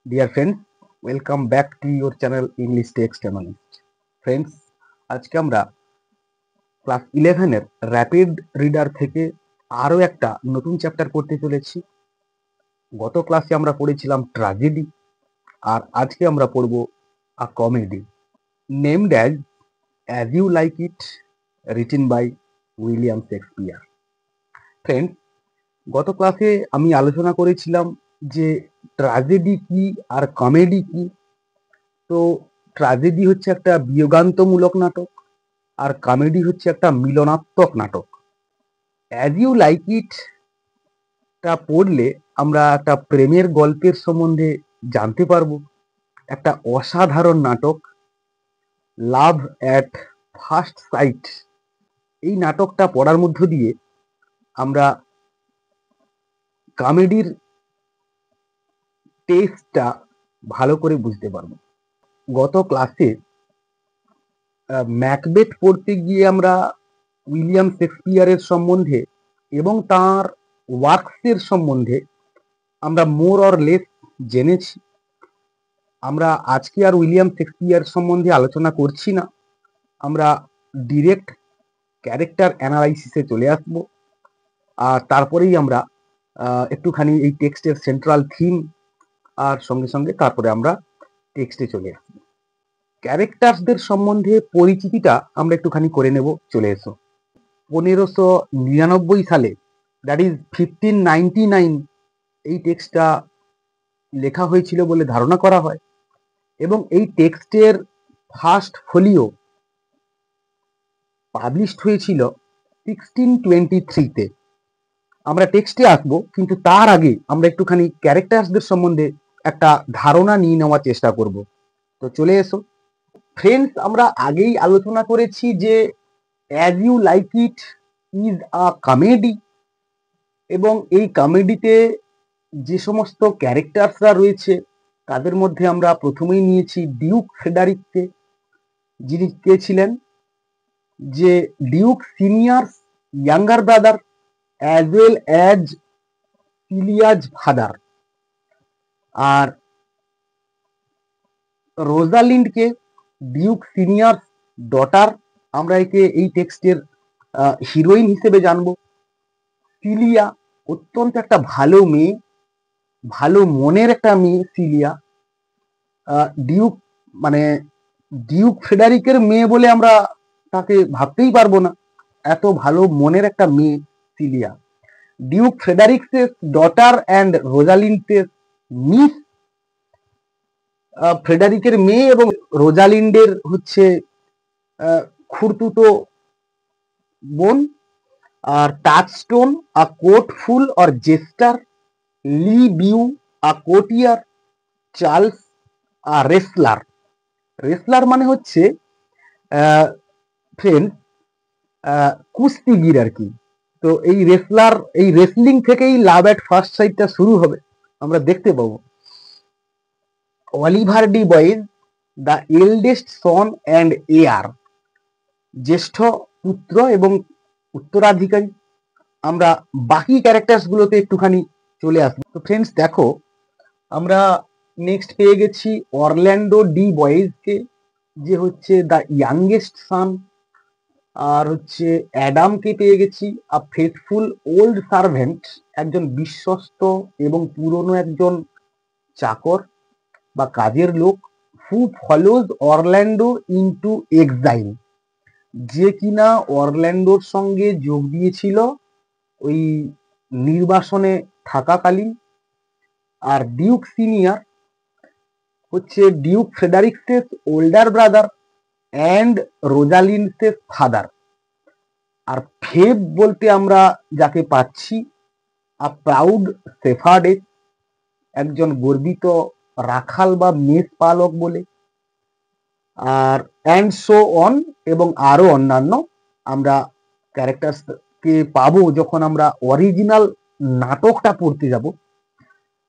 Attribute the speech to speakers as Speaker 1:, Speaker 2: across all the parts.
Speaker 1: Dear friends, welcome back to your channel English Text Analyst. Friends, আজকে আমরা class 11 এর rapid reader থেকে আরো একটা নতুন চ্যাপ্টার পড়তে চলেছি। গত ক্লাসে আমরা পড়েছিলাম ট্র্যাজেডি, আর আজকে আমরা পড়ব a comedy named As you like It, written by William Shakespeare. Friends, গত ক্লাসে আমি আলোচনা করেছিলাম যে ট্র্যাজেডি কি আর কমেডি কি। তো ট্র্যাজেডি হচ্ছে একটা বিয়োগান্তমূলক নাটক, আর কমেডি হচ্ছে একটা মিলনাত্মক নাটক। অ্যাজ ইউ লাইক ইট টা পড়লে আমরা একটা প্রেমের গল্পের সম্বন্ধে জানতে পারবো। একটা অসাধারণ নাটক, লাভ অ্যাট ফার্স্ট সাইট। এই নাটকটা পড়ার মধ্য দিয়ে আমরা কমেডির টেস্টটা ভালো করে বুঝতে পারবো। গত ক্লাসে ম্যাকবেথ পড়তে গিয়ে আমরা উইলিয়াম শেক্সপিয়ারের সম্বন্ধে এবং তার ওয়ার্কসের সম্বন্ধে আমরা মোর অর লেস জেনেছি। আমরা আজকে আর উইলিয়াম শেক্সপিয়ার সম্বন্ধে আলোচনা করছি না, আমরা ডিরেক্ট ক্যারেক্টার অ্যানালাইসিসে চলে আসব। আর তারপরেই আমরা একটুখানি এই টেক্সটের সেন্ট্রাল থিম আর সঙ্গে সঙ্গে তারপরে আমরা টেক্সটে চলে আসবো। ক্যারেক্টার্সদের সম্বন্ধে পরিচিতিটা আমরা একটুখানি করে নেব। চলে এসো। 1599 সালে, দ্যাট ইজ 1599, এই টেক্সটটা লেখা হয়েছিল বলে ধারণা করা হয়, এবং এই টেক্সটের ফার্স্ট ফোলিও পাবলিশড হয়েছিল 1623-তে। আমরা টেক্সটে আসবো, কিন্তু তার আগে আমরা একটুখানি ক্যারেক্টার্সদের সম্বন্ধে একটা ধারণা নিয়ে নেওয়ার চেষ্টা করব। তো চলে এসো। ফ্রেন্ডস, আমরা আগেই আলোচনা করেছি যে as you like it is a comedy, এবং এই কমেডিতে যে সমস্ত ক্যারেক্টার্সরা রয়েছে তাদের মধ্যে আমরা প্রথমেই নিয়েছি ডিউক ফ্রেডারিককে, যিনি কে ছিলেন, যে Duke Senior younger brother as well as Celia's father. আর রোজালিন্ডকে ডিউক সিনিয়র ডটার, আমরা একে এই টেক্সটের হিরোইন হিসেবে জানবো। সিলিয়া অত্যন্ত একটা ভালো মেয়ে, ভালো মনের একটা মেয়ে সিলিয়া। ডিউক মানে ডিউক ফ্রেডারিকের মেয়ে বলে আমরা তাকে ভাবতেই পারবো না, এত ভালো মনের একটা মেয়ে সিলিয়া। ডিউক ফ্রেডারিক্সের ডটার অ্যান্ড রোজালিন্ডের মিস। ফ্রেডারিকের মেয়ে এবং রোজালিন্ডের হচ্ছে খুড়তুতো বোন। আর Touchstone a court fool or jester, Le Beau a courtier, Charles a wrestler. Wrestler মানে হচ্ছে ফ্রেন্ড কুস্তিগির আর কি। তো এই রেসলার, এই রেসলিং থেকেই লাভ অ্যাট ফার্স্ট সাইটটা শুরু হবে, আমরা দেখতে পাবো। Oliver de Boys, the eldest Son and air, জ্যেষ্ঠ পুত্র এবং উত্তরাধিকারী। আমরা বাকি ক্যারেক্টার্স গুলোতে একটুখানি চলে আসবো। তো ফ্রেন্ডস দেখো, আমরা নেক্সট পেয়ে গেছি অরল্যান্ডো ডি বয়েজকে, যে হচ্ছে দ্য ইয়াংগেস্ট সান। আর হচ্ছে অ্যাডামকে পেয়ে গেছি, আ ফেথফুল ওল্ড সার্ভেন্ট, একজন বিশ্বস্ত এবং পুরনো একজন চাকর বা কাজের লোক। Who follows Orlando into exile, যে কিনা অরল্যান্ডোর সঙ্গে যোগ দিয়েছিল ওই নির্বাসনে থাকাকালীন। আর ডিউক সিনিয়র হচ্ছে ডিউক ফ্রেডারিক্সের ওল্ডার ব্রাদার অ্যান্ড রোজালিন্ডসের ফাদার। আর ফেব বলতে আমরা যাকে পাচ্ছি, আ প্রাউড সেফার্ডে, একজন গর্বিত রাখাল বা মেষ পালক বলে। আর অ্যান্ড সো অন, এবং আরো অন্যান্য আমরা ক্যারেক্টার্সকে পাবো যখন আমরা অরিজিনাল নাটকটা পড়তে যাব।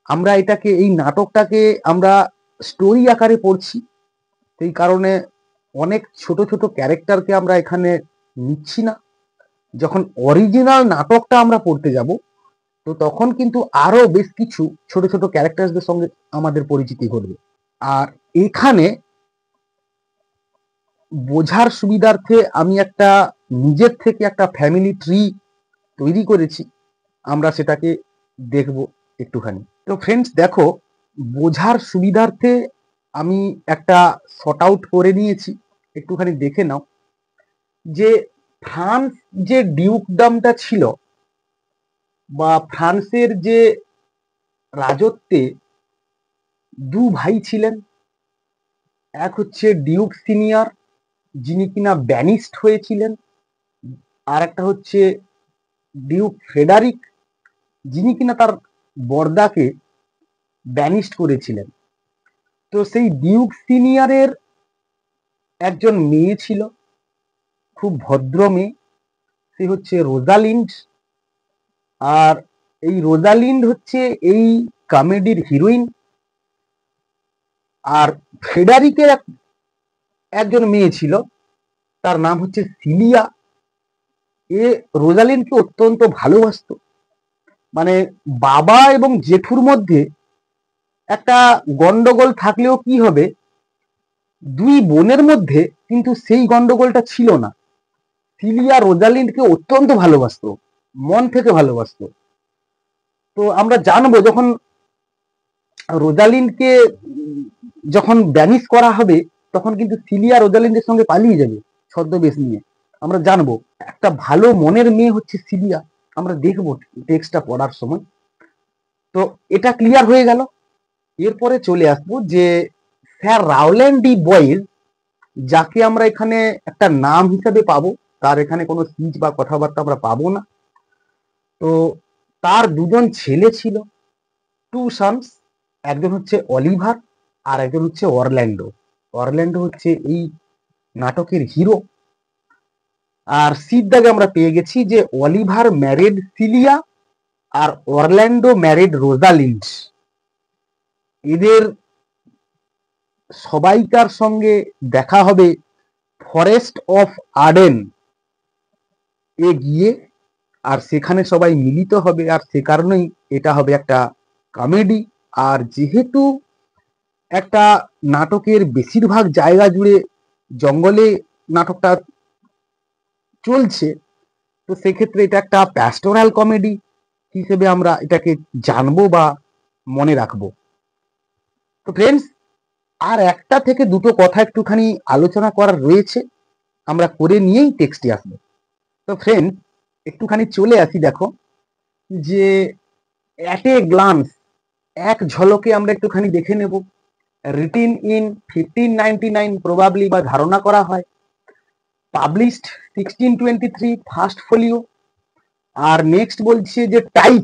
Speaker 1: আমরা এটাকে, এই নাটকটাকে আমরা স্টোরি আকারে পড়ছি, সেই কারণে অনেক ছোট ছোট ক্যারেক্টারকে আমরা এখানে নিচ্ছি না। যখন অরিজিনাল নাটকটা আমরা পড়তে যাব, তো তখন কিন্তু আরো বেশ কিছু ছোট ছোট ক্যারেক্টারদের সঙ্গে আমাদের পরিচিতি ঘটবে। আর এখানে বোঝার সুবিধার্থে আমি একটা নিজের থেকে একটা ফ্যামিলি ট্রি তৈরি করেছি, আমরা সেটাকে দেখব একটুখানি। তো ফ্রেন্ডস দেখো, বোঝার সুবিধার্থে আমি একটা শর্ট আউট করে নিয়েছি, একটুখানি দেখে নাও। যে ফ্রান্স যে ডিউকডামটা ছিল বা ফ্রান্সের যে রাজত্বে দু ভাই ছিলেন, এক হচ্ছে ডিউক সিনিয়র যিনি কিনা ব্যানিস্ট হয়েছিলেন, আর একটা হচ্ছে ডিউক ফ্রেডারিক যিনি কিনা তার বর্দাকে ব্যানিস্ট করেছিলেন। তো সেই ডিউক সিনিয়রের একজন মেয়ে ছিল, খুব ভদ্র মেয়ে, সে হচ্ছে রোজালিন্ড। আর এই রোজালিন্ড হচ্ছে এই কমেডির হিরোইন। আর ফ্রেডারিকের একজন মেয়ে ছিল, তার নাম হচ্ছে সিলিয়া। এ রোজালিন্ডকে অত্যন্ত ভালোবাসতো। মানে বাবা এবং জেঠুর মধ্যে একটা গন্ডগোল থাকলেও কি হবে, দুই বোনের মধ্যে কিন্তু সেই গন্ডগোলটা ছিল না। সিলিয়া রোজালিন্ডকে অত্যন্ত ভালোবাসতো, মন থেকে ভালোবাসতো। তো আমরা জানবো যখন রোজালিন্ডকে যখন ব্যানিশ করা হবে, তখন কিন্তু সিলিয়া রোজালিন্ডের সঙ্গে পালিয়ে যাবে ছদ্মবেশ নিয়ে। আমরা জানবো একটা ভালো মনের মেয়ে হচ্ছে সিলিয়া, আমরা দেখবো টেক্সটটা পড়ার সময়। তো এটা ক্লিয়ার হয়ে গেল। এরপরে চলে আসবো যে স্যার রাওল্যান্ড ডি বয়েজ, যাকে আমরা এখানে একটা নাম হিসাবে পাবো, তার এখানে কোনো স্পিচ বা কথাবার্তা আমরা পাবো না। তো তার দুজন ছেলে ছিল, টু সন্স, একজন হচ্ছে অলিভার আর একজন হচ্ছে অরল্যান্ডো। অরল্যান্ডো হচ্ছে এই নাটকের হিরো। আর সির দাগে আমরা পেয়ে গেছি যে অলিভার ম্যারিড সিলিয়া আর অরল্যান্ডো ম্যারিড রোজালিন্ড। এদের সবাইকার সঙ্গে দেখা হবে ফরেস্ট অফ আর্ডেন এ গিয়ে, আর সেখানে সবাই মিলিত হবে। আর সে কারণেই এটা হবে একটা কমেডি। আর যেহেতু একটা নাটকের বেশিরভাগ জায়গা জুড়ে জঙ্গলে নাটকটা চলছে, তো সেক্ষেত্রে এটা একটা প্যাস্টোরাল কমেডি হিসেবে আমরা এটাকে জানবো বা মনে রাখবো। তো ফ্রেন্ডস, আর একটা থেকে দুটো কথা একটুখানি আলোচনা করার রয়েছে, আমরা করে নিয়েই টেক্সটে আসবো। তো ফ্রেন্ডস, একটুখানি চলে আসি। দেখো যে অ্যাট এ গ্লান্স, এক ঝলকে আমরা একটুখানি দেখে নেব। রিটিন ইন 1599 প্রবাবলি, বা ধারণা করা হয়, পাবলিশড 1623 ফার্স্ট ফোলিও। আর নেক্সট বলছে যে টাইপ,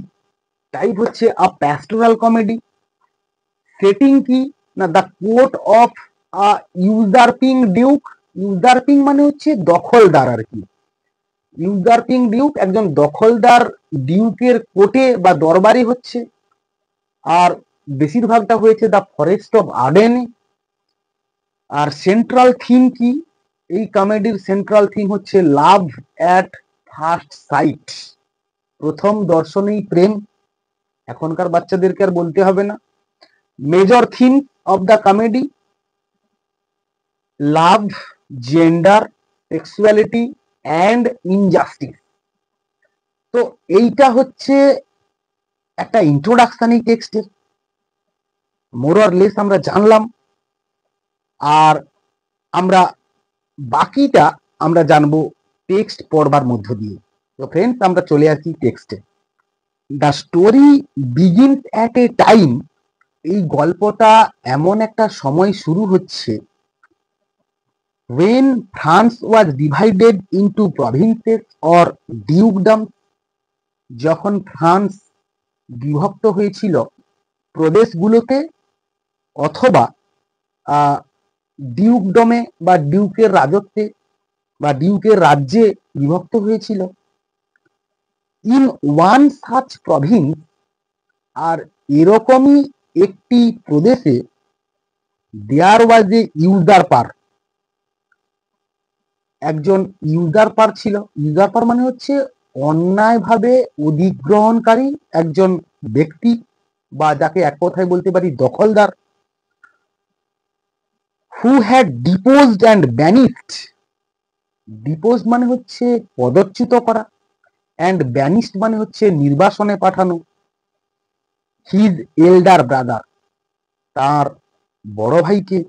Speaker 1: টাইপ হচ্ছে আ প্যাস্টোরাল কমেডি। সেটিং কি না, the court of a usurping duke. Usurping মানে হচ্ছে দখলদার আর কি। ইউজারপিং ডিউক, একজন দখলদার ডিউকের কোর্টে বা দরবারে হচ্ছে। আর বেশিরভাগটা হয়েছে দ্য ফরেস্ট অফ আর্ডেনে। আর সেন্ট্রাল থিম কি, এই কমেডির সেন্ট্রাল থিম হচ্ছে লাভ অ্যাট ফার্স্ট সাইট, প্রথম দর্শনেই প্রেম। এখনকার বাচ্চাদেরকে আর বলতে হবে না। Major theme of the comedy, love, gender, sexuality and injustice. তো এইটা হচ্ছে একটা ইন্ট্রোডাকশন এই টেক্সটের, মোর অর লেস আমরা জানলাম। আর আমরা বাকিটা আমরা জানবো টেক্সট পড়বার মধ্য দিয়ে। তো ফ্রেন্ডস, আমরা চলে আসি টেক্সটে। The story begins at a time, এই গল্পটা এমন একটা সময় শুরু হচ্ছে when France was divided into provinces or dukedoms, যখন ফ্রান্স বিভক্ত হয়েছিল প্রদেশগুলোতে অথবা ডিউকডমে বা ডিউকের রাজত্বে বা ডিউকের রাজ্যে বিভক্ত হয়েছিল। ইন ওয়ান সাচ প্রভিন্স, আর এরকমই একটি প্রদেশে দেয়ার ওয়াজ এ ইউজারপার, একজন ইউজারপার ছিল। ইউজারপার মানে হচ্ছে অন্যায়ভাবে অধিগ্রহণকারী একজন ব্যক্তি, বা যাকে এক কথায় বলতে পারি দখলদার, হু হ্যাড ডিপোজড অ্যান্ড ব্যানিশড। ডিপোজ মানে হচ্ছে পদচ্যুত করা, অ্যান্ড ব্যানিশড মানে হচ্ছে নির্বাসনে পাঠানো, হিজ এল্ডার ব্রাদার, তার বড় ভাইকে,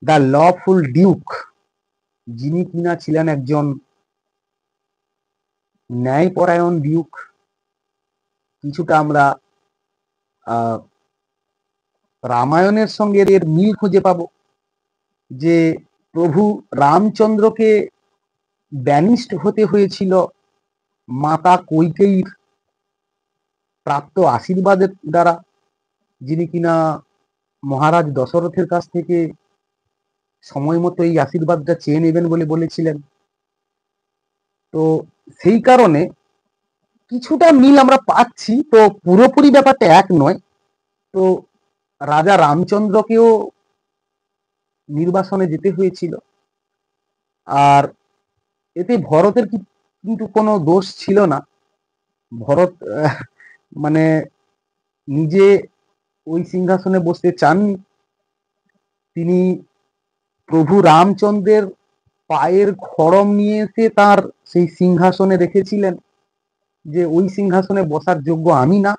Speaker 1: দ্য লফুল ডিউক, যিনি কিনা ছিলেন একজন ন্যায়পরায়ণ ডিউক। কিছুটা আমরা রামায়ণের সঙ্গে এর মিল খুঁজে পাবো, যে প্রভু রামচন্দ্রকে ব্যানিস্ট হতে হয়েছিল মাতা কৈকেয়ীর প্রাপ্ত আশীর্বাদের দ্বারা, যিনি কিনা মহারাজ দশরথের কাছ থেকে সময় মতো এই আশীর্বাদটা চেয়ে নেবেন বলে বলেছিলেন। তো সেই কারণে কিছুটা মিল আমরা পাচ্ছি, তো পুরোপুরি ব্যাপারটা এক নয়। তো রাজা রামচন্দ্রকেও নির্বাসনে যেতে হয়েছিল, আর এতে ভরতের কিন্তু কোনো দোষ ছিল না। ভরত মানে নিজে ওই সিংহাসনে বসতে চাননি, তিনি প্রভু রামচন্দ্রের পায়ের খড়ম নিয়ে এসে তার সেই সিংহাসনে রেখেছিলেন, যে ওই সিংহাসনে বসার যোগ্য আমি না।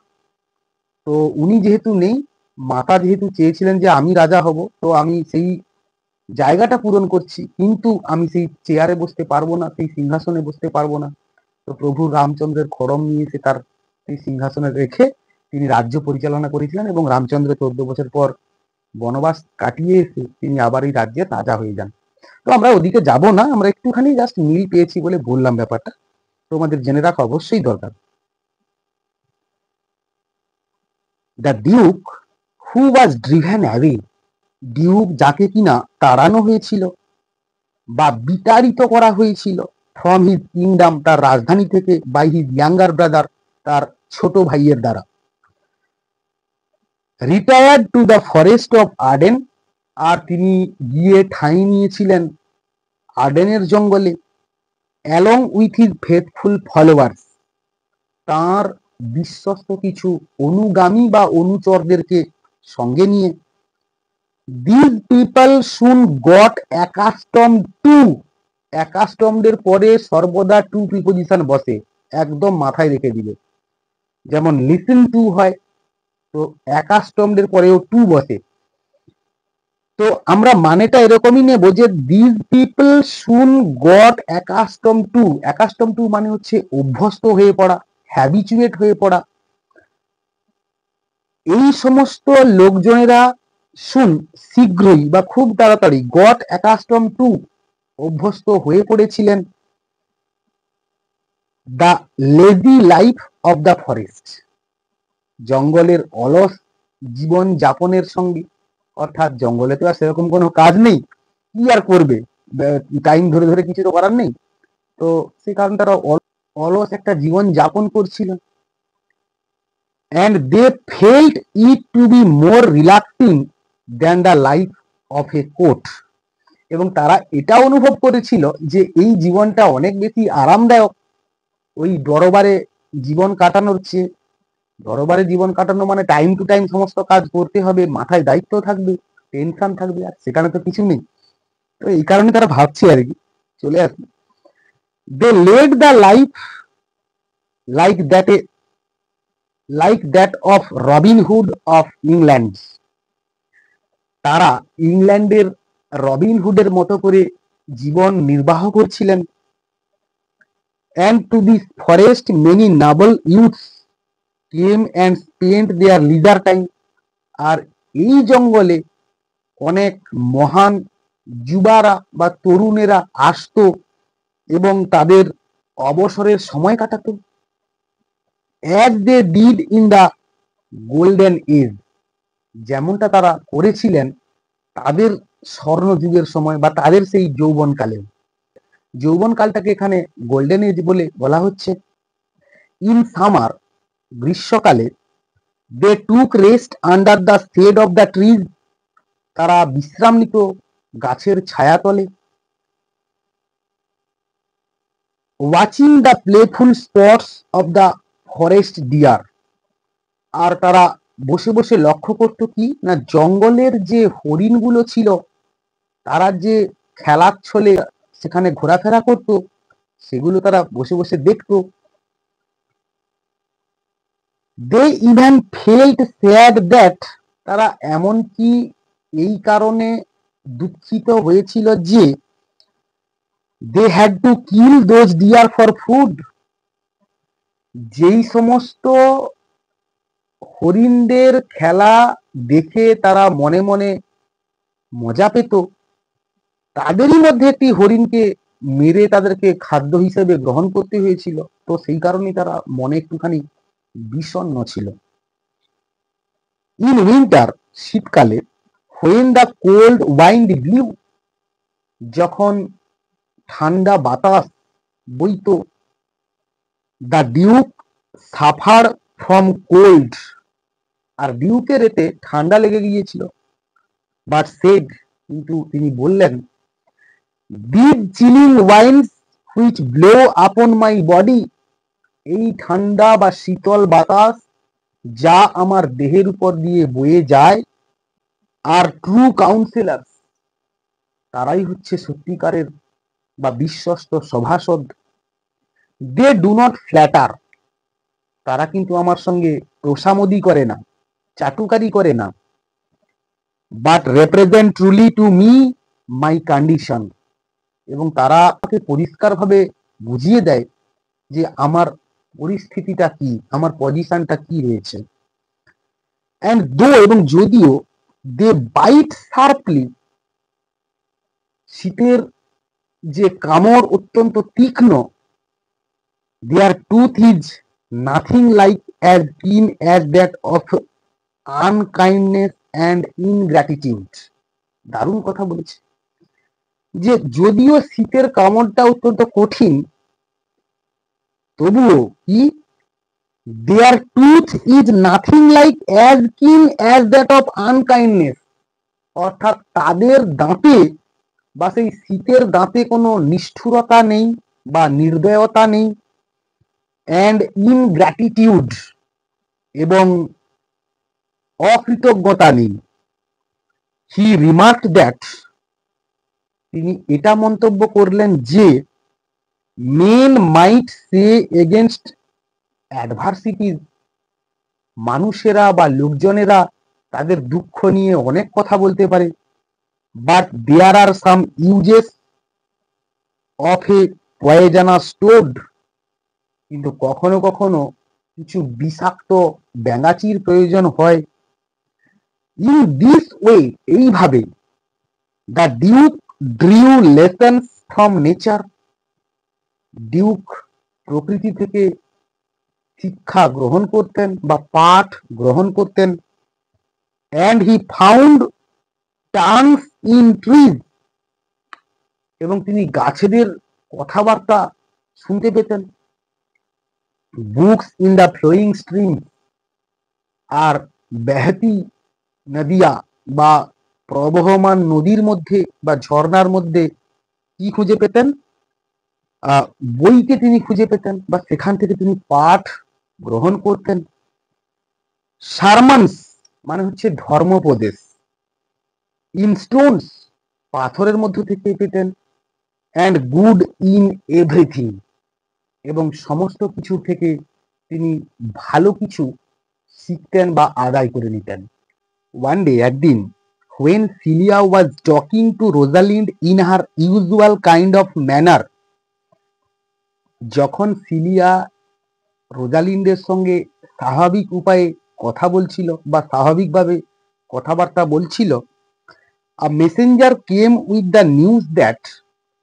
Speaker 1: তো উনি যেহেতু নেই, মাতা যেহেতু চেয়েছিলেন যে আমি রাজা হব, তো আমি সেই জায়গাটা পূরণ করছি, কিন্তু আমি সেই চেয়ারে বসতে পারবো না, সেই সিংহাসনে বসতে পারবো না। তো প্রভু রামচন্দ্রের খড়ম নিয়ে এসে তার সেই সিংহাসনে রেখে তিনি রাজ্য পরিচালনা করেছিলেন, এবং রামচন্দ্র 14 বছর পর বনবাস কাটিয়ে এসে তিনি আবার এই রাজ্যে রাজা হয়ে যান। তো আমরা ওদিকে যাব না, আমরা একটুখানি জাস্ট মিল পেয়েছি বলে বললাম ব্যাপারটা, তোমাদের জেনে রাখা অবশ্যই দরকার। The Duke who was driven away, Duke যাকে কিনা তাড়ানো হয়েছিল বা বিতাড়িত করা হয়েছিল ফ্রম হিজ কিংডম, তার রাজধানী থেকে, বাই হিজ ইয়াঙ্গার ব্রাদার, তার ছোট ভাইয়ের দ্বারা, retired to the forest of Arden, আর তিনি গিয়ে ঠাঁই নিয়েছিলেন আর্ডেনের জঙ্গলে, along with his faithful followers, তার বিশ্বস্ত কিছু অনুগামী বা অনুচরদেরকে সঙ্গে নিয়ে। This people soon got accustomed to, অ্যাকাস্টমডের পরে সর্বদা টু প্রিপোজিশন বসে, একদম মাথায় রেখে দিবে। যেমন লিসেন টু হয়, তো অ্যাকাস্টমডের পরেও টু বসে। তো আমরা মানেটা এরকমই নেব যে this people soon goat accustom two, accustom two মানে হচ্ছে অভ্যস্ত হয়ে পড়া, হ্যাবিচুয়েট হয়ে পড়া। এই সমস্ত লোকজনেরা শুন শীঘ্রই বা খুব তাড়াতাড়ি, গট অ্যাকাস্টম টু অভ্যস্ত হয়ে পড়েছিলেন, the lazy life of the forest, জঙ্গলের অলস জীবন যাপনের সঙ্গে। অর্থাৎ জঙ্গলে তো আর সেরকম কোনো কাজ নেই, কি আর করবে, টাইম ধরে ধরে কিছু তো করার নেই, তো সে কারণে তারা অলস একটা জীবন যাপন করছিল। and they felt it to be more relaxing than the life of a court, এবং তারা এটা অনুভব করেছিল যে এই জীবনটা অনেক বেশি আরামদায়ক ওই দরবারে জীবন কাটানোর চেয়ে। দরবারে জীবন কাটানো মানে টাইম টু টাইম সমস্ত কাজ করতে হবে, মাথায় দায়িত্ব থাকবে, টেনশন থাকবে, আর সেখানে তো কিছু নেই। তো এই কারণে তারা ভাবছে আর কি, চলে আসবে। They led the life like that of Robin Hood of England, তারা ইংল্যান্ডের রবিনহুডের মতো করে জীবন নির্বাহ করছিলেন। And to this forest many noble youths came and spent their leisure time, আর এই জঙ্গলে অনেক মহান যুবারা বা তরুণেরা আসতো এবং তাদের অবসরের সময় কাটাতো। As they did in the golden age, যেমনটা তারা করেছিলেন তাদের স্বর্ণযুগের সময় বা তাদের সেই যৌবনকালে। যৌবনকালটাকে এখানে গোল্ডেন এজ বলে বলা হচ্ছে। ইন সামার, গ্রীষ্মকালে, they took rest under the shade of the trees, তারা বিশ্রাম নিত গাছের ছায়াতলে। Watching the playful spots of the forest deer. আর তারা বসে বসে লক্ষ্য করতো কি না, জঙ্গলের যে হরিণগুলো ছিল তারা যে খেলার ছলে সেখানে ঘোরাফেরা করতো, সেগুলো তারা বসে বসে দেখতো। They even felt sad that, তারা এমনকি এই কারণে দুঃখিত হয়েছিল যে they had to kill those deer for food, যেই সমস্ত হরিণদের খেলা দেখে তারা মনে মনে মজা পেত, তাদেরই মধ্যে একটি হরিণকে মেরে তাদেরকে খাদ্য হিসেবে গ্রহণ করতে হয়েছিল। তো সেই কারণেই তারা মনে একটুখানি বিষণ্ণ ছিল। ইন উইন্টার, শীতকালে, when the cold wind blew, যখন ঠান্ডা বাতাস বইত, the duke suffer from cold, আর ডিউকের এতে ঠান্ডা লেগে গিয়েছিল। বাট সেড, কিন্তু তিনি বললেন, this chilling winds which blow upon my body, এই ঠান্ডা বা শীতল বাতাস যা আমার দেহের উপর দিয়ে বয়ে যায়, আর ট্রু কাউন্সিলার, তারাই হচ্ছে সত্যিকারের বা বিশ্বস্ত সভাসদ। দে ডু নট ফ্ল্যাটার, তারা কিন্তু আমার সঙ্গে তোষামোদি করে না, চাটুকারি করে না, but represent truly to me my condition, এবং তারা আমাকে পরিষ্কারভাবে বুঝিয়ে দেয় যে আমার পরিস্থিতিটা কি, আমার পজিশনটা কি রয়েছে। অ্যান্ড দো, এবং যদিও, দে বাইট শার্পলি, শীতের যে কামড় অত্যন্ত তীক্ষ্ণ, their tooth is nothing like as keen as that of unkindness and ingratitude. দারুণ কথা বলেছে যে যদিও শীতের কামড়টা অত্যন্ত কঠিন, তবুও কি, their tooth is nothing like as keen as that of unkindness, অর্থাৎ তাদের দাঁতে বা সেই শীতের দাঁতে কোনো নিষ্ঠুরতা নেই বা নির্দয়তা নেই, অ্যান্ড ইনগ্র্যাটিটিউড, এবং অকৃতজ্ঞতা নেই। হি রিমার্কড দ্যাট, তিনি এটা মন্তব্য করলেন যে মেন মাইট সে এগেনস্ট অ্যাডভার্সিটিজ, মানুষেরা বা লোকজনেরা তাদের দুঃখ নিয়ে অনেক কথা বলতে পারে, but there are some uses of a poisonous toad, কিন্তু কখনো কখনো কিছু বিষাক্ত ব্যাঙাচির প্রয়োজন হয়। ইন দিস ওয়ে, এইভাবে, the duke drew lessons from nature, ডিউক প্রকৃতি থেকে শিক্ষা গ্রহণ করতেন বা পাঠ গ্রহণ করতেন। And he found terms in trees, এবং তিনি গাছেদের কথাবার্তা শুনতে পেতেন। Books in the flowing stream, আর বেহতি নদিয়া বা প্রবহমান নদীর মধ্যে বা ঝর্ণার মধ্যে কি খুঁজে পেতেন, বইকে তিনি খুঁজে পেতেন বা সেখান থেকে তিনি পাঠ গ্রহণ করতেন। সারমানস মানে হচ্ছে ধর্মোপদেশ, ইন স্টোনস, পাথরের মধ্য থেকে পেতেন। অ্যান্ড গুড ইন এভরিথিং, এবং সমস্ত কিছু থেকে তিনি ভালো কিছু শিখতেন বা আদায় করে নিতেন। ওয়ান ডে, একদিন, when Celia was talking to Rosalind in her usual kind of manner, যখন সিলিয়া রোজালিন্ডের সঙ্গে স্বাভাবিক উপায়ে কথা বলছিল বা স্বাভাবিকভাবে কথাবার্তা বলছিল, a messenger came with the news that,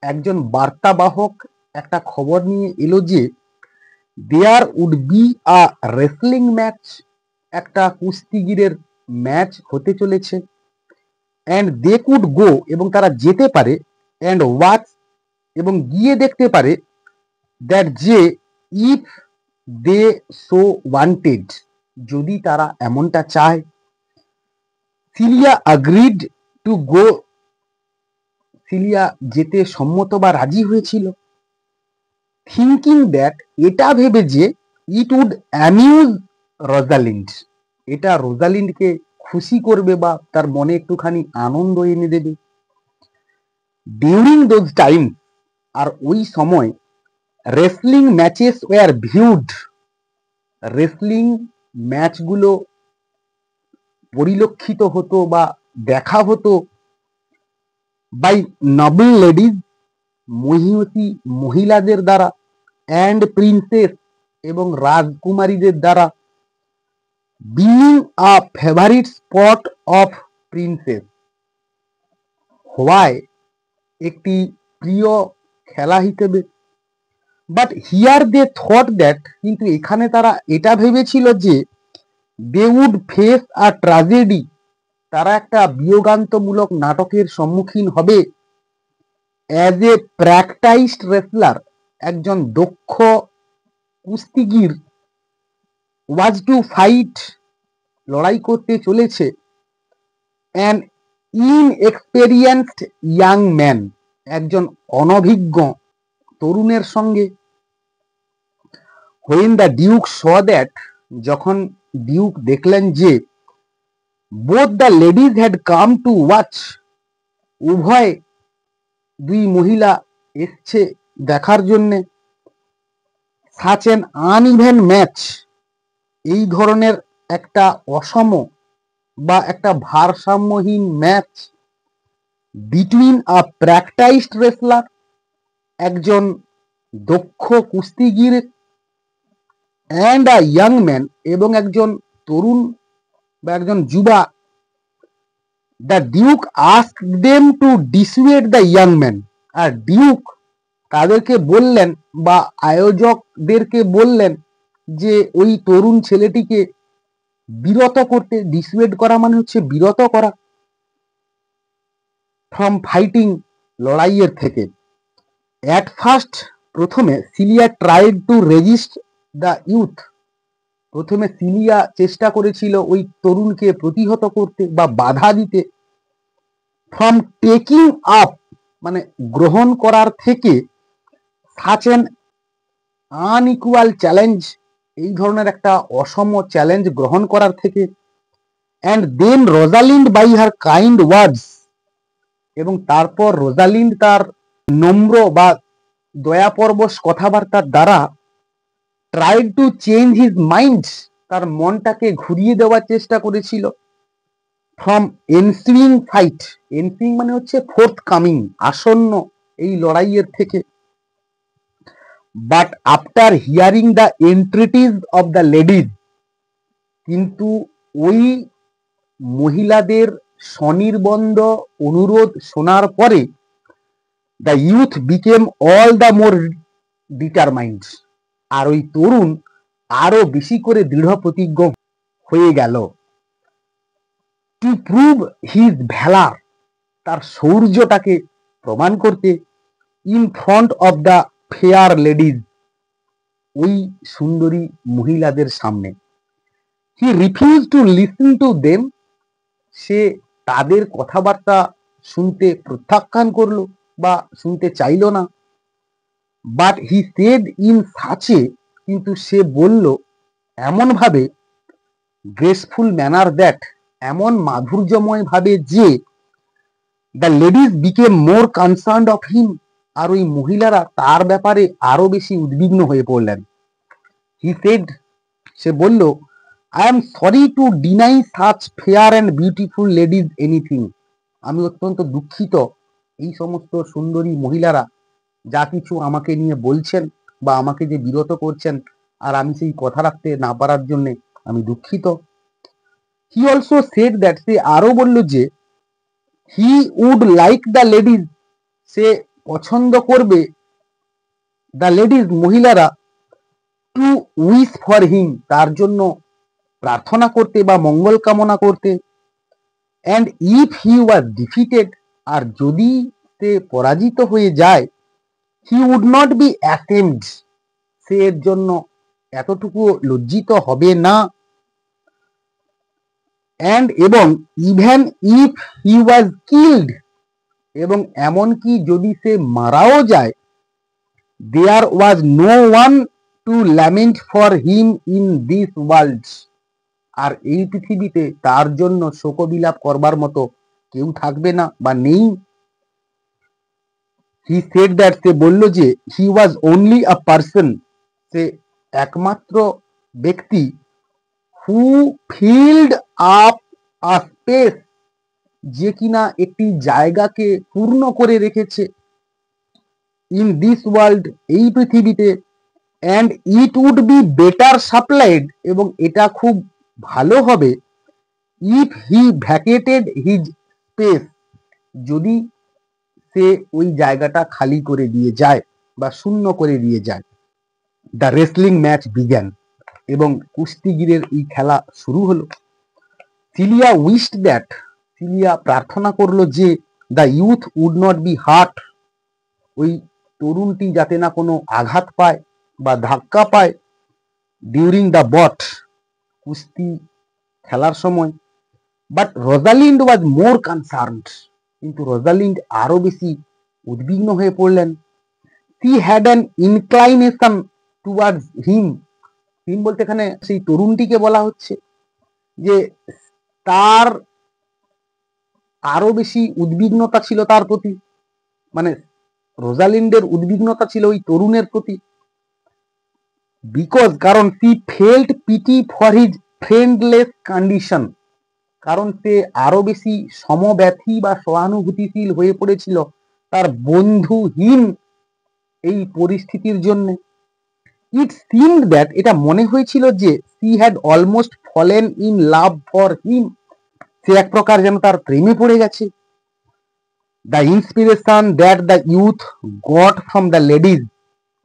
Speaker 1: একজন বার্তাবাহক একটা খবর নিয়ে এলো যে there would be a wrestling match, একটা কুস্তিগিরের ম্যাচ হতে চলেছে। অ্যান্ড দে কুড গো, এবং তারা যেতে পারে। অ্যান্ড ওয়াচ, এবং গিয়ে দেখতে পারে। দ্যাট যে ইফ দে সো ওয়ান্টেড, যদি তারা এমনটা চায়। সিলিয়া আগ্রিড টু গো, সিলিয়া যেতে সম্মত বা রাজি হয়েছিল। থিঙ্কিং দ্যাট, এটা ভেবে যে ইট উড অ্যামিউজ রোজালিন্ড, এটা রোজালিন্ডকে খুশি করবে বা তার মনে একটুখানি আনন্দ এনে দেবে। ডিউরিং দোজ টাইম, আর ওই সময় wrestling matches were viewed, wrestling ম্যাচগুলো পরিলক্ষিত হতো বা দেখা হতো বাই নবল লেডিজ, মহিয়সী মহিলাদের দ্বারা, অ্যান্ড প্রিন্সেস এবং রাজকুমারীদের দ্বারা, being a favourite spot of princess, হওয়ায় একটি প্রিয় খেলা হিসেবে। But here they thought that, কিন্তু এখানে তারা এটা ভেবেছিল যে they would face a tragedy, তারা একটা বিয়োগান্তমূলক নাটকের সম্মুখীন হবে। অ্যাজ এ প্র্যাকটাইজড রেসলার, একজন দক্ষ কুস্তিগির, ওয়াজ টু ফাইট, লড়াই করতে চলেছে, অ্যান ইনএক্সপেরিয়েন্সড ইয়াং ম্যান, একজন অনভিজ্ঞ তরুণের সঙ্গে। When the duke saw that, যখন ডিউক দেখলেন যে both the ladies had come to watch, উভয় দুই মহিলা এসছে দেখার জন্যে, সাচ অ্যান আনইভেন ম্যাচ, এই ধরনের একটা অসম বা একটা ভারসাম্যহীন match, between a practised wrestler, একজন দক্ষ কুস্তিগির, অ্যান্ড আ ইয়াং ম্যান, এবং একজন তরুণ বা একজন যুবা। The duke ask them to dissuade the young man, আর ডিউক তাদেরকে বললেন বা আয়োজকদেরকে বললেন যে ওই তরুণ ছেলেটিকে বিরত করতে। ডিসুয়েড করা মানে হচ্ছে বিরত করা, ফ্রম ফাইটিং, লড়াইয়ের থেকে। অ্যাট ফার্স্ট, প্রথমে Silia tried to resist the youth, প্রথমে সিলিয়া চেষ্টা করেছিল ওই তরুণকে প্রতিহত করতে বা বাধা দিতে। ফ্রম টেকিং আপ, মানে গ্রহণ করার থেকে, সাচ অ্যান আনইকুয়াল চ্যালেঞ্জ, এই ধরনের একটা অসম চ্যালেঞ্জ গ্রহণ করার থেকে। And then Rosalind by her kind words, এবং তারপর রোজালিন্ড তার নম্র বা দয়াপরবশ কথাবার্তার দ্বারা tried to change his mind, তার মনটাকে ঘুরিয়ে দেওয়ার চেষ্টা করেছিল। ফ্রম এনসুইং ফাইট, এনসুইং মানে হচ্ছে ফোর্থ কামিং, আসন্ন এই লড়াইয়ের থেকে। But after hearing the entreaties of the ladies, কিন্তু ওই মহিলাদের স্বনির্বন্ধ অনুরোধ শোনার পরে the youth became all the more determined, আর ওই তরুণ আরো বেশি করে দৃঢ় প্রতিজ্ঞ হয়ে গেল। টু প্রুভ হিজ ভ্যালার, তার শৌর্যটাকে প্রমাণ করতে, in front of the fair ladies, ওই সুন্দরী মহিলাদের সামনে। He refuse to listen to them, সে তাদের কথাবার্তা শুনতে প্রত্যাখ্যান করলো বা শুনতে চাইল না। But he said in such, কিন্তু সে বলল এমন ভাবে, গ্রেসফুল ম্যানার দ্যাট, এমন মাধুর্যময় ভাবে যে the ladies became more concerned of him, আর ওই মহিলারা তার ব্যাপারে আরো বেশি উদ্বিগ্ন হয়ে পড়লেন। হি সেড, সে বলল, I am sorry to deny such fair and beautiful ladies anything, আমি অত্যন্ত দুঃখিত এই সমস্ত সুন্দরী মহিলারা যা কিছু আমাকে নিয়ে বলছেন বা আমাকে যে বিরত করছেন, আর আমি সেই কথা রাখতে না পারার জন্যে আমি দুঃখিত। হি অলসো সেড দ্যাট, সে আরো বলল যে he would like the ladies, সে পছন্দ করবে দ্য লেডিজ, মহিলারা, টু উইশ ফর হিম, তার জন্য প্রার্থনা করতে বা মঙ্গল কামনা করতে। And if he was defeated, আর যদি সে পরাজিত হয়ে যায়, he would not be ashamed, সে এর জন্য এতটুকু লজ্জিত হবে না। অ্যান্ড এবং even if he was killed, এবং এমনকি যদি সে মারাও যায়, there was no one to lament for him in this world, আর এই পৃথিবীতে তার জন্য শোকবিলাপ করবার মতো কেউ থাকবে না বা নেই। হি সেড দ্যাট, সে বলল যে হি ওয়াজ অনলি আ পার্সন, সে একমাত্র ব্যক্তি, হু ফিল্ড আপ আ স্পেস, যে কিনা একটি জায়গাকে পূর্ণ করে রেখেছে, ইন দিস ওয়ার্ল্ড, এই পৃথিবীতে, and it would be better supplied, এবং এটা খুব ভালো হবে, if he vacated his space, যদি সে ওই জায়গাটা খালি করে দিয়ে যায় বা শূন্য করে দিয়ে যায়। দ্য রেসলিং ম্যাচ বিগ্যান, এবং কুস্তিগিরের এই খেলা শুরু হলো। সিলিয়া উইশড দ্যাট, সিলিয়া প্রার্থনা করলো যে the youth would not be hurt, ওই তরুণটি যাতে না কোনো আঘাত পায় বা ধাক্কা পায়, ডিউরিং দ্য বট, কুস্তি খেলার সময়। But Rosalind was more concerned, কিন্তু রোজালিন্ড আরো বেশি উদ্বিগ্ন হয়ে পড়লেন। She had an inclination towards him, him বলতে এখানে সেই তরুণটিকে বলা হচ্ছে, যে তার আরো বেশি উদ্বিগ্নতা ছিল তার প্রতি, মানে রোজালিন্ডের উদ্বিগ্নতা ছিল ওই তরুণের প্রতি। বিকজ, কারণ she felt pity for his friendless condition, কারণ সে আরো বেশি সমব্যথী বা সহানুভূতিশীল হয়ে পড়েছিল তার বন্ধুহীন এই পরিস্থিতির জন্য। ইট সিমড দ্যাট, এটা মনে হয়েছিল যে she had almost fallen in love for him, সে এক প্রকার যেন তার প্রেমে পড়ে গেছে। The inspiration that the youth got from the ladies,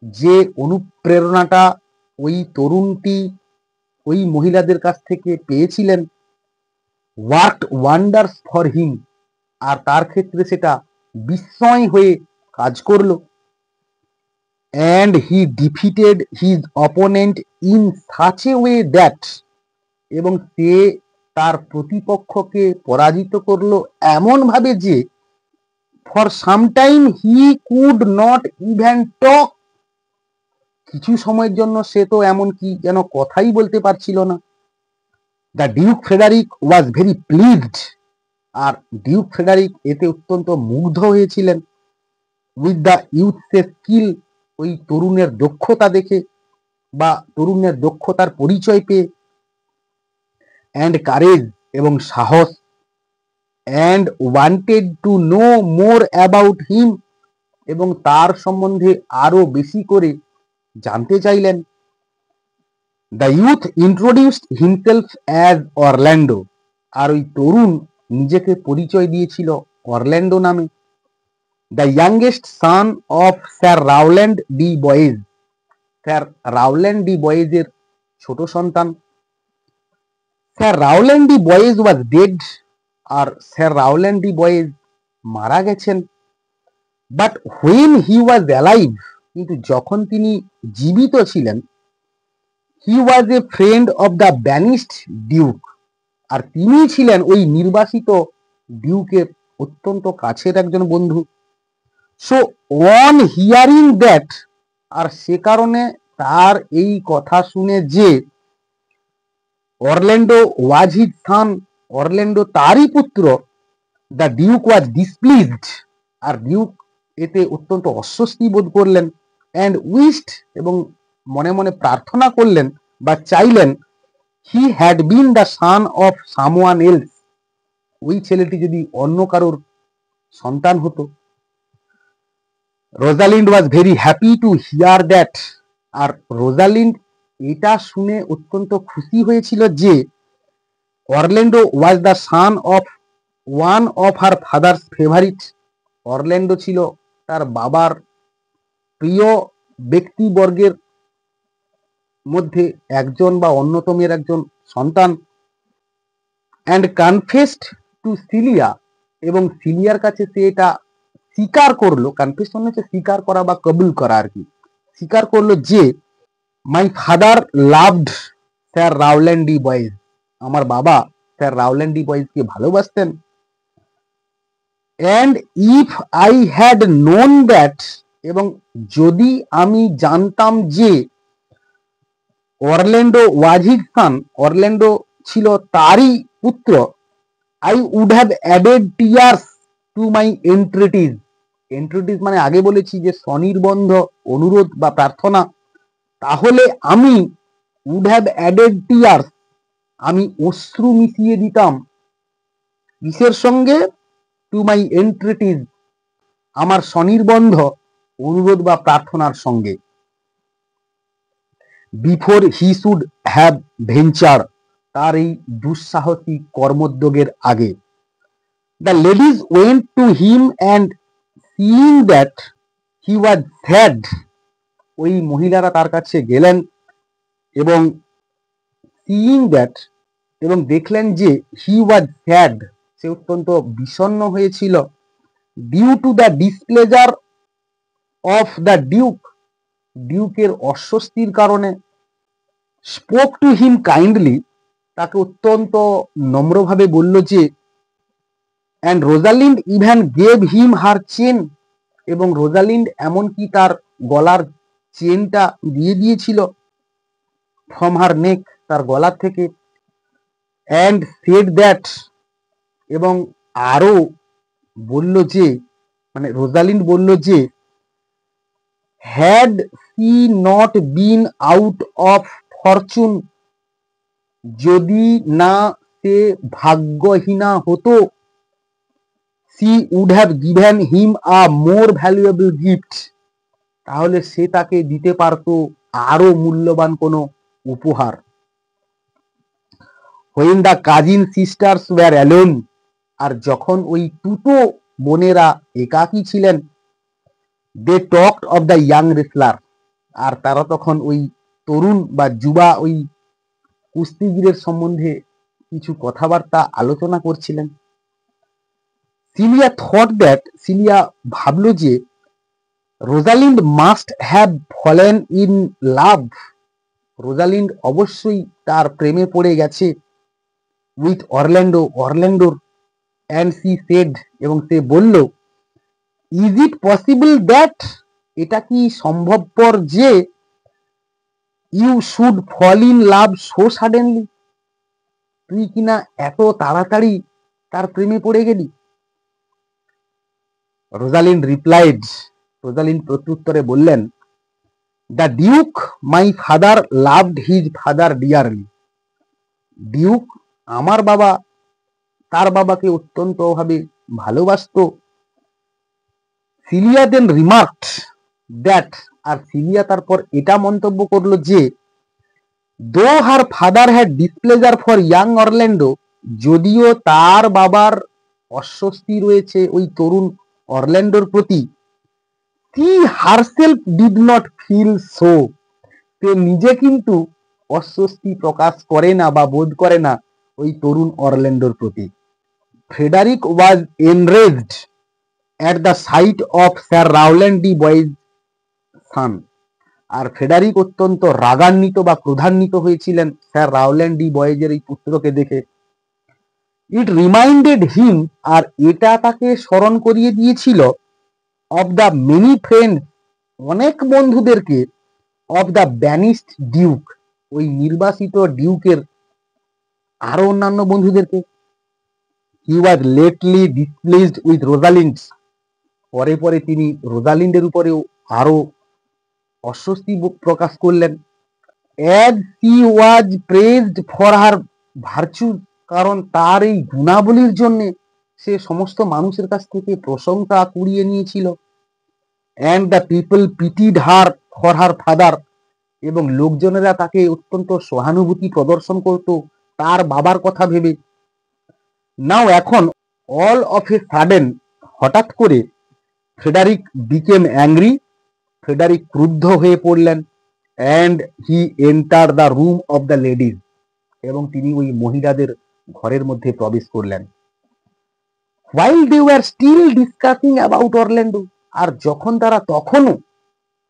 Speaker 1: যে অনুপ্রেরণাটা ওই তরুণটি ওই মহিলাদের কাছ থেকে পেয়েছিলেন, ওয়ার্কড ওয়ান্ডার্স ফর হিম, আর তার ক্ষেত্রে সেটা বিস্ময় হয়ে কাজ করলো। And he defeated his opponent in such a way that, এবং সে তার প্রতিপক্ষকে পরাজিত করলো এমন ভাবে যে for some time he could not even টক, কিছু সময়ের জন্য সে তো এমন কি যেন কথাই বলতে পারছিল না। The duke Frederick was very pleased, আর ডিউক ফ্রেডারিক এতে অত্যন্ত মুগ্ধ হয়েছিলেন। উইথ দ্য ইউথ স্কিল, ওই তরুণের দক্ষতা দেখে বা তরুণের দক্ষতার পরিচয় পেয়ে, অ্যান্ড কারেজ, এবং সাহস, and wanted to know more about him, এবং তার সম্বন্ধে আরো বেশি করে জানতে চাইলেন। The youth introduced himself as Orlando, আর ওই তরুণ নিজেকে পরিচয় দিয়েছিল অরল্যান্ডো নামে। The youngest son of Sir Rowland de Boys, Sir Rowland de বয়েজের ছোট সন্তান। Sir Rowland de Boys was dead, আর স্যার রাউল্যান্ড ডি বয়েজ মারা গেছেন। But when he was alive, কিন্তু যখন তিনি জীবিত ছিলেন, হি was a friend of the banished duke, আর তিনি ছিলেন ওই নির্বাসিত ডিউকের অত্যন্ত কাছের একজন বন্ধু। সো অন হিয়ারিং দ্যাট, আর সে কারণে তার এই কথা শুনে যে Orlando was his son, Orlando তারই পুত্র, দ্য ডিউক ওয়াজ ডিসপ্লিজড, আর ডিউক এতে অত্যন্ত অস্বস্তি বোধ করলেন। অ্যান্ড উইশড, এবং মনে মনে প্রার্থনা করলেন বা চাইলেন, he had been the son of someone else, ওই ছেলেটি যদি অন্য কারোর সন্তান হতো। Rosalind was very happy to hear that, আর রোজালিন্ড এটা শুনে অত্যন্ত খুশি হয়েছিল যে Orlando was the son of one of her father's favourite, Orlando ছিল তার বাবার প্রিয় ব্যক্তিবর্গের মধ্যে একজন বা অন্যতমের একজন সন্তান। অ্যান্ড কনফেসড টু সিলিয়া, এবং সিলিয়ার কাছে সে এটা স্বীকার করলো, কনফেস মানে হচ্ছে স্বীকার করা বা কবুল করা আর কি, স্বীকার করলো যে my father loved Sir Rowland de Boys, আমার বাবা স্যার রাউল্যান্ড ডি বয়েজকে ভালোবাসতেন। And if I had known that, এবং যদি আমি জানতাম যে Orlando was his son, Orlando ছিল তারই পুত্র, I would have added tears to my entreaties. Entreaties মানে আগে বলেছি যে স্বনির্বন্ধ অনুরোধ বা প্রার্থনা, তাহলে আমি উড হ্যাভ অ্যাডেড টিয়ার্স, আমি অশ্রু মিশিয়ে দিতাম কিসের সঙ্গে? টু মাই এন্ট্রিটিজ, আমার স্বনির্বন্ধ অনুরোধ বা প্রার্থনার সঙ্গে। Before he should have venture, তার এই দুঃসাহসিক কর্মোদ্যোগের আগে। The ladies went to him and seeing that he was sad, ওই মহিলারা তার কাছে গেলেন এবং সিইং দ্যাট, এবং দেখলেন যে হি ওয়াজ স্যাড, সে অত্যন্ত বিষণ্ণ হয়েছিল, due to the displeasure of the duke, ডিউকের অস্বস্তির কারণে। স্পোক টু হিম কাইন্ডলি, তাকে অত্যন্ত নম্রভাবে বলল যে, and Rosalind even gave him her chain, এবং রোজালিন্ড এমনকি তার গলার চেনটা দিয়ে দিয়েছিল, ফ্রম হার নেক, তার গলার থেকে। অ্যান্ড সেড দ্যাট, এবং আরো বলল যে, মানে রোজালিন্ড বলল যে, had she not been out of fortune, যদি না সে ভাগ্যহীনা হতো, she would have given him a more valuable gift, তাহলে সে তাকে দিতে পারত আরো মূল্যবান কোনো উপহার। When the cousin sisters were alone, আর যখন ওই দুটো বোনেরা একাকী ছিলেন, they talked of the young wrestler, আর তারা তখন ওই তরুণ বা যুবা ওই কুস্তিগিরের সম্বন্ধে কিছু কথাবার্তা আলোচনা করছিলেন। সিলিয়া থট দ্যাট, সিলিয়া ভাবল যে, Rosalind must have fallen in love, Rosalind অবশ্যই তার প্রেমে পড়ে গেছে, উইথ অরল্যান্ডো, অরল্যান্ডোর। অ্যান্ড সি সেড, এবং সে বলল, ইজ ইট পসিবল দ্যাট, এটা কি সম্ভবপর যে, you should fall in love so suddenly, তুই কিনা এত তাড়াতাড়ি তার প্রেমে পড়ে গেলি। রোজালিন্ড রিপ্লাইড, রোজালিন্ড প্রত্যুত্তরে বললেন, the duke my father loved his father dearly, duke আমার বাবা তার বাবাকে অত্যন্ত ভাবে ভালোবাসত। সিলিয়া দেন রিমার্কড দ্যাট, আর সিলিয়া তারপর এটা মন্তব্য করলো যে, though her father had displeasure for young Orlando, যদিও তার বাবার অস্বস্তি রয়েছে ওই তরুণ অরল্যান্ডোর প্রতি, she herself did not feel so, সে নিজে কিন্তু অস্বস্তি প্রকাশ করে না বা বোধ করে না ওই তরুণ অরল্যান্ডোর প্রতি। Frederick was enraged at the sight of Sir Rowland de Boys son, আর ফ্রেডারিক অত্যন্ত রাগান্বিত বা ক্রোধান্বিত হয়েছিলেন স্যার রাউল্যান্ড ডি বয়েজের এই পুত্রকে দেখে। ইট রিমাইন্ডেড হিম, আর এটা তাকে স্মরণ করিয়ে দিয়েছিল, অফ দ্য মেনি ফ্রেন্ড, অনেক বন্ধুদেরকে, অফ দ্য ব্যানিস্ট ডিউক, ওই নির্বাসিত ডিউকের আরো অন্যান্য বন্ধুদেরকে। হি ওয়াজ লেটলি ডিসপ্লেসড উইথ রোজালিন্ড, পরে পরে তিনি রোজালিন্ডের উপরেও আরো অস্বস্তি প্রকাশ করলেন। As she was praised for her virtue, কারণ তার এই গুণাবলীর জন্য সে সমস্ত মানুষের কাছ থেকে প্রশংসা কুড়িয়ে নিয়েছিল। And the people pitied her for her father, এবং লোকজনেরা তাকে অত্যন্ত সহানুভূতি প্রদর্শন করত তার বাবার কথা ভেবে। নাও এখন, অল অফ এ সাডেন, হঠাৎ করে, ফ্রেডারিক বিকেম অ্যাংরি, ফ্রেডারিক ক্রুদ্ধ হয়ে পড়লেন। And he enter the room of the ladies, এবং তিনি ওই মহিলাদের ঘরের মধ্যে প্রবেশ করলেন। While they were still discussing about Orlando, আর যখন তারা তখনও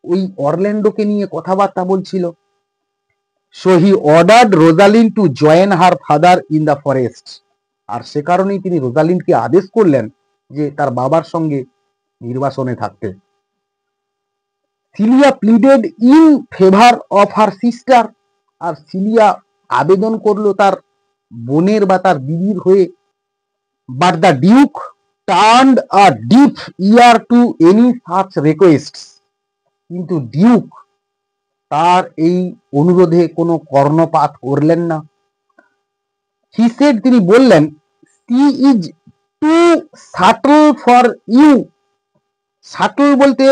Speaker 1: ওই অরল্যান্ডোকে নিয়ে কথাবার্তা বলছিল। So he ordered Rosalind to join her father in the forest, আর সে কারণেই তিনি রোজালিন্ডকে আদেশ করলেন যে তার বাবার সঙ্গে নির্বাসনে থাকতে। Celia pleaded in favour of her sister, আর সিলিয়া আবেদন করলো তার বোনের বা তার দিদির হয়ে। But the duke turned a deaf ear to any such requests, কিন্তু ডিউক তার এই অনুরোধে কোনো কর্ণপাত করলেন না। হি সেড, তিনি বললেন, she is too subtle for you. Subtle বলতে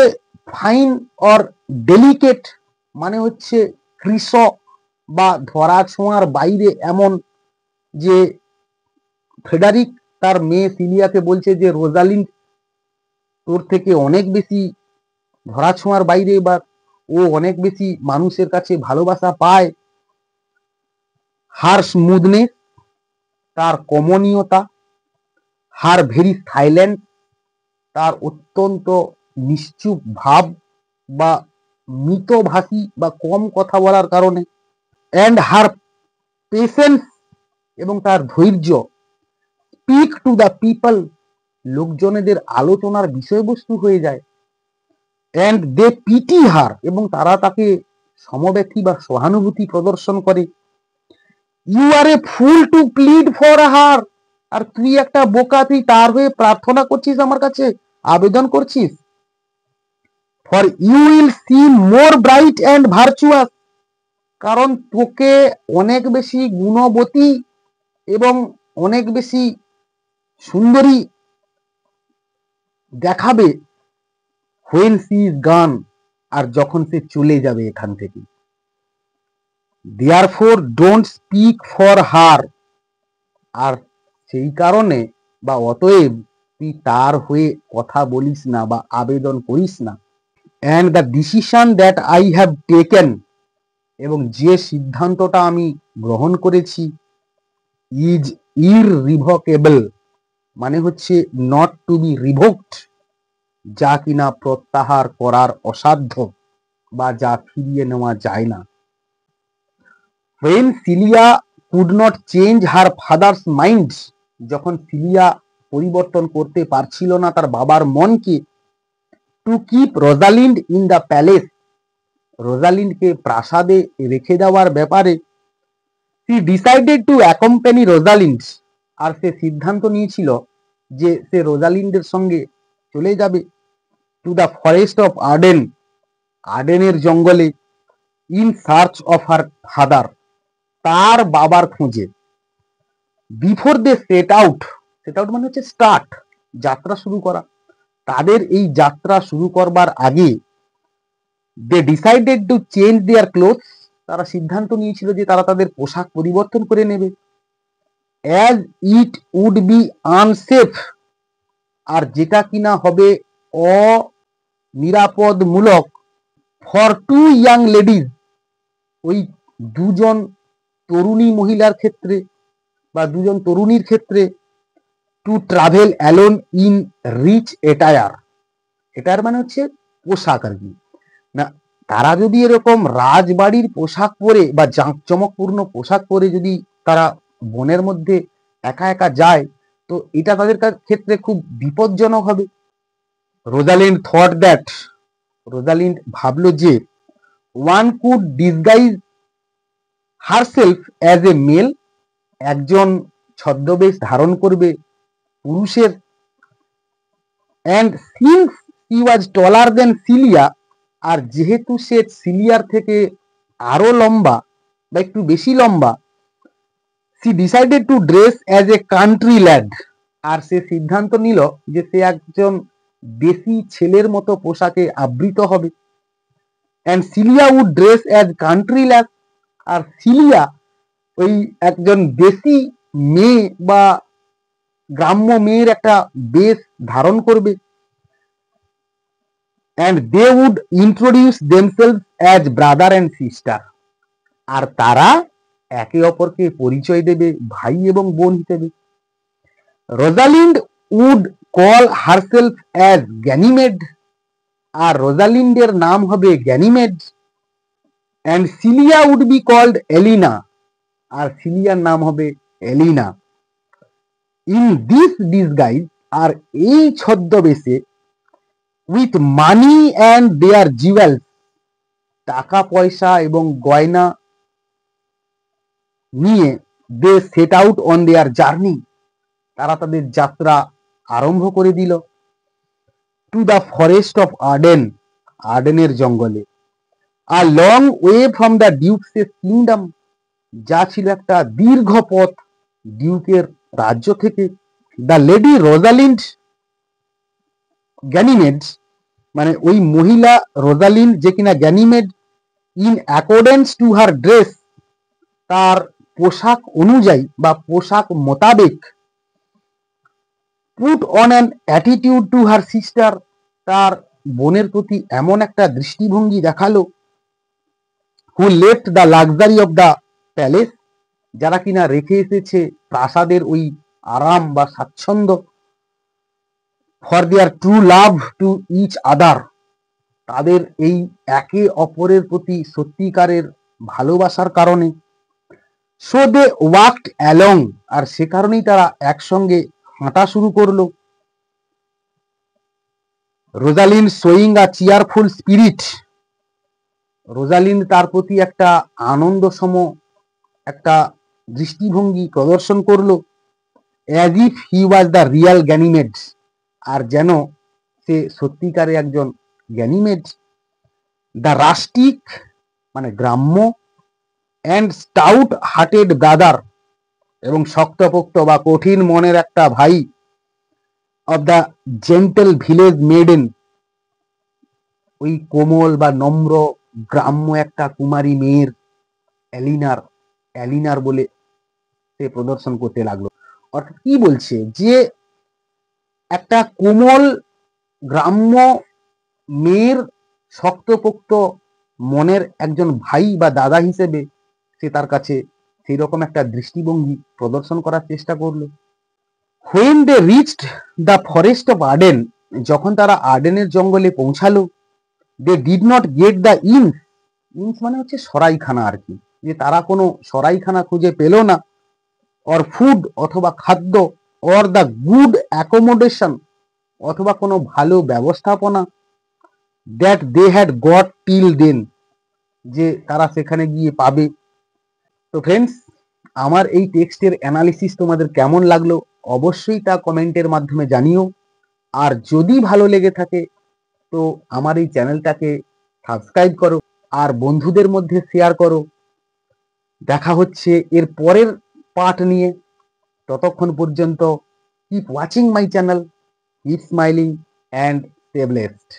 Speaker 1: ফাইন অর ডেলিকেট, মানে হচ্ছে কৃষ বা ধরা ছোঁয়ার বাইরে এমন। যে ফ্রেডারিক তার মেয়ে সিলিয়াকে বলছে যে রোজালিন্ড তোর থেকে অনেক বেশি ধরা ছোঁয়ার বাইরে, বা ও অনেক বেশি মানুষের কাছে ভালোবাসা পায়। হার স্মুথনেস, তার কমনীয়তা। হার ভেরি সাইলেন্ট, তার অত্যন্ত নিশ্চুপ ভাব বা মিতভাষী বা কম কথা বলার কারণে। অ্যান্ড হার পেশেন্স, এবং তার ধৈর্য। স্পিক টু দ্য পিপল, লোকজনেদের আলোচনার বিষয়বস্তু হয়ে যায়। অ্যান্ড দে পিটি হার, এবং তারা তাকে সমব্যথী বা সহানুভূতি প্রদর্শন করে। You are a fool to plead for her, আর তুই একটা বোকা, তুই তার হয়ে প্রার্থনা করছিস, আমার কাছে আবেদন করছিস। For you will see more bright and virtuous, কারণ তোকে অনেক বেশি গুণবতী এবং অনেক বেশি সুন্দরী দেখাবে when she is gone, আর যখন সে চলে যাবে এখান থেকে। therefore don't speak for her, আর সেই কারণে বা অতএব তুই তার হয়ে কথা বলিস না বা আবেদন করিস না। and the decision that I have taken, এবং যে সিদ্ধান্তটা আমি গ্রহণ করেছি, is irrevocable, মানে হচ্ছে not to be revoked, যা কিনা প্রত্যাহার করার অসাধ্য বা যা ফিরিয়ে নেওয়া যায় না। when Celia could not change her father's mind, যখন সিলিয়া পরিবর্তন করতে পারছিল না তার বাবার মনকে, to keep Rosalind in the palace, রোজালিন্ডকে প্রাসাদে রেখে দেওয়ার ব্যাপারে, she decided to accompany Rosalind, আর সে সিদ্ধান্ত নিয়েছিল যে সে রোজালিন্ডের সঙ্গে চলে যাবে to the forest of Arden, আর্ডেনের জঙ্গলে, in search of her father, তার বাবার খোঁজে। Before they set out, set out মানে হচ্ছে স্টার্ট, যাত্রা শুরু করা। তাদের এই যাত্রা শুরু করবার আগে they decided to change their clothes, তারা সিদ্ধান্ত নিয়েছিল যে তারা তাদের পোশাক পরিবর্তন করে নেবে। As it would be unsafe, আর যেটা কিনা হবে অনিরাপদমূলক, ফর টু ইয়াং লেডিজ, ওই দুজন তরুণী মহিলার ক্ষেত্রে বা দুজন তরুণীর ক্ষেত্রে, to travel alone in rich attire, এটার মানে হচ্ছে পোশাক আর কি না। তারা যদি এরকম রাজবাড়ির পোশাক পরে বা জাঁকজমকপূর্ণ পোশাক পরে যদি তারা বনের মধ্যে একা একা যায়, তো এটা তাদের ক্ষেত্রে খুব বিপজ্জনক হবে। রোজালিন্ড থট দ্যাট, রোজালিন্ড ভাবলো যে, one could disguise herself as a male, একজন ছদ্মবেশ ধারণ করবে পুরুষের। And since he was taller than Celia, আর যেহেতু সে সিলিয়ার থেকে আরো লম্বা বা একটু বেশি লম্বা, she decided to dress as a country lad, আর সে সিদ্ধান্ত নিল যে সে একজন দেশি ছেলের মতো পোশাকে আবৃত হবে। And Celia would dress as country lad, আর সিলিয়া ওই একজন দেশি মেয়ে বা গ্রাম্য মেয়ের একটা বেশ ধারণ করবে। And they would introduce themselves as brother and sister, আর তারা একে অপরকে পরিচয় দেবে ভাই এবং বোন হিসেবে। Rosalind would call herself as Ganymede, আর রোজালিন্ডের নাম হবে Ganymede. And Celia would be called Aliena, আর সিলিয়ার নাম হবে এলিনা। ইন দিস ডিসগাইজ, আর এই ছদ্মবেশে, with money and their jewels, টাকা পয়সা এবং গয়না নিয়ে they set out on their journey, তারা তাদের যাত্রা আরম্ভ করে দিল to the forest of Arden, আর্ডেনের জঙ্গলে। A long way from the duke's kingdom, যা ছিল একটা দীর্ঘ পথ ডিউকের রাজ্য থেকে। দ্য লেডি রোজালিন্ড গ্যানিমেড, মানে ওই মহিলা রোজালিন্ড যে কিনা Ganymede, in accordance to her dress, তার পোশাক অনুযায়ী বা পোশাক মোতাবেক, put on an attitude to her sister, তার বোনের প্রতি এমন একটা দৃষ্টিভঙ্গি দেখালো, who left the luxury of the palace, যারা কিনা রেখে এসেছে প্রাসাদের ওই আরাম বা স্বাচ্ছন্দ্য, for their true love to each other, তাদের এই একে অপরের প্রতি সত্যিকারের ভালোবাসার কারণে। সো দে ওয়াকড অ্যালং, আর সে কারণেই তারা একসঙ্গে হাঁটা শুরু করলো। Rosalind showing a cheerful spirit, Rosalind তার প্রতি একটা আনন্দসম একটা দৃষ্টিভঙ্গি প্রদর্শন করলো, as if he was the real Ganymede, আর যেন সে সত্যিকারে একজন গ্যানিমেড। দ্য রাস্টিক, মানে গ্রাম্য, অ্যান্ড স্টাউট হার্টেড ব্রাদার, এবং শক্তপোক্ত বা কঠিন মনের একটা ভাই, of the gentle village maiden, ওই কোমল বা নম্র গ্রাম্য একটা কুমারী মেয়ের এলিনার, এলিনার বলে সে প্রদর্শন করতে লাগলো। অর্থাৎ কি বলছে যে একটা কোমল গ্রাম্য মেয়ের শক্তপোক্ত মনের একজন ভাই বা দাদা হিসেবে সে তার কাছে সেই রকম একটা দৃষ্টিভঙ্গি প্রদর্শন করার চেষ্টা করলো। When they reached the forest of Arden, যখন তারা আর্ডেনের জঙ্গলে পৌঁছালো, they did not get the inns, inns মানে হচ্ছে সরাইখানা আর কি, যে তারা কোনো সরাইখানা খুঁজে পেল না, অর ফুড, অথবা খাদ্য, অর দ্য গুড অ্যাকোমোডেশন, অথবা কোনো ভালো ব্যবস্থাপনা, that they had got till then, যে তারা সেখানে গিয়ে পাবে। তো ফ্রেন্ডস, আমার এই টেক্সটের অ্যানালিসিস তোমাদের কেমন লাগলো অবশ্যই তা কমেন্টের মাধ্যমে জানিও। আর যদি ভালো লেগে থাকে তো আমার এই চ্যানেলটাকে সাবস্ক্রাইব করো আর বন্ধুদের মধ্যে শেয়ার করো। দেখা হচ্ছে এর পরের পার্ট নিয়ে। ততক্ষণ পর্যন্ত keep watching my channel, keep smiling and stay blessed.